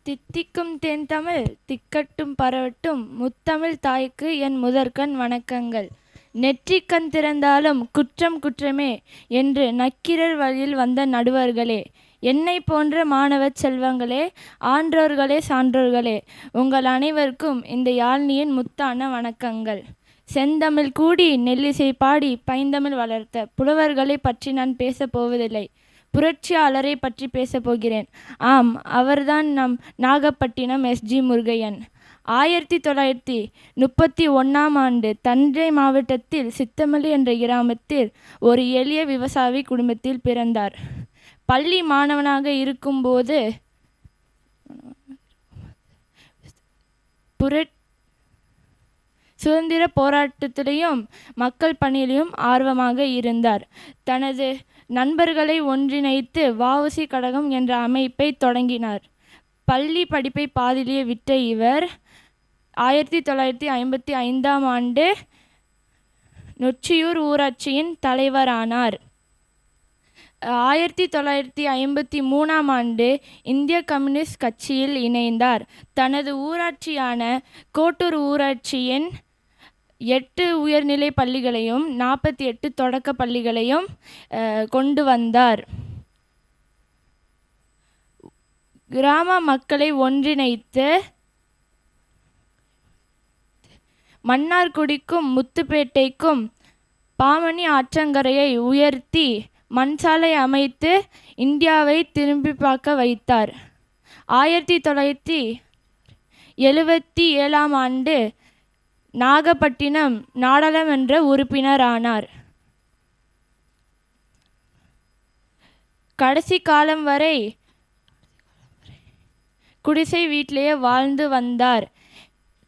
தித்திக்கும் தேன்தமிழ் திக்கட்டும் பரவட்டும் முத்தமிழ் தாய்க்கு என் முதற்கண் வணக்கங்கள். நெற்றிக்கண் திறந்தாலும் குற்றம் குற்றமே என்று நக்கீரர் வழியில் வந்த நடுவர்களே, என்னை போன்ற மாணவ செல்வங்களே, ஆன்றோர்களே, சான்றோர்களே, உங்கள் அனைவருக்கும் இந்த யாழ்னியின் முத்தான வணக்கங்கள். செந்தமிழ் கூடி நெல்லிசை பாடி பைந்தமிழ் வளர்த்த புலவர்களை பற்றி நான் பேசப் போவதில்லை. புரட்சியாளரை பற்றி பேசப் போகிறேன். ஆம், அவர்தான் நம் நாகப்பட்டினம் எஸ்ஜி முருகையன். 1931 தஞ்சை மாவட்டத்தில் சித்தமல்லி என்ற கிராமத்தில் ஒரு எளிய விவசாயி குடும்பத்தில் பிறந்தார். பள்ளி மாணவனாக இருக்கும்போது சுதந்திர போராட்டத்திலையும் மக்கள் பணியிலும் ஆர்வமாக இருந்தார். தனது நண்பர்களை ஒன்றிணைத்து வ.உ.சி. கழகம் என்ற அமைப்பை தொடங்கினார். பள்ளி படிப்பை பாதியிலேயே விட்ட இவர் 1955 நொச்சியூர் ஊராட்சியின் தலைவரானார். 1953 இந்திய கம்யூனிஸ்ட் கட்சியில் இணைந்தார். தனது ஊராட்சியான கோட்டூர் ஊராட்சியின் 8 உயர்நிலை பள்ளிகளையும் 48 தொடக்க பள்ளிகளையும் கொண்டு வந்தார். கிராம மக்களை ஒன்றிணைத்து மன்னார்குடிக்கும் முத்துப்பேட்டைக்கும் பாமணி ஆற்றங்கரையை உயர்த்தி மண்சாலை அமைத்து இந்தியாவை திரும்பி பார்க்க வைத்தார். 1977 நாகப்பட்டினம் நாடாளுமன்ற உறுப்பினரானார். கடைசி காலம் வரை குடிசை வீட்டிலேயே வாழ்ந்து வந்தார்.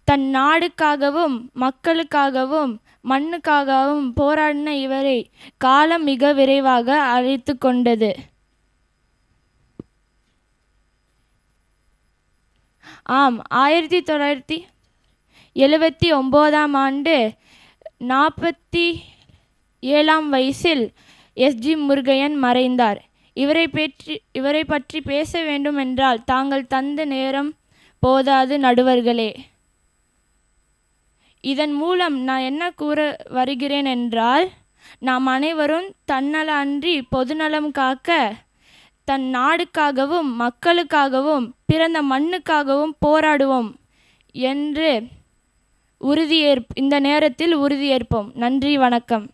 தன் நாடுக்காகவும் மக்களுக்காகவும் மண்ணுக்காகவும் போராடின இவரை காலம் மிக விரைவாக அழைத்து கொண்டது. ஆம், 1979 47 வயசில் எஸ்ஜி முருகையன் மறைந்தார். இவரை பற்றி பேச வேண்டும் என்றால் தாங்கள் தந்த நேரம் போதாது நடுவர்களே. இதன் மூலம் நான் என்ன கூற வருகிறேன் என்றால், நாம் அனைவரும் தன்னல அன்றி பொதுநலம் காக்க தன் நாடுக்காகவும் மக்களுக்காகவும் பிறந்த மண்ணுக்காகவும் போராடுவோம் என்று இந்த நேரத்தில் உறுதியேற்போம். நன்றி, வணக்கம்.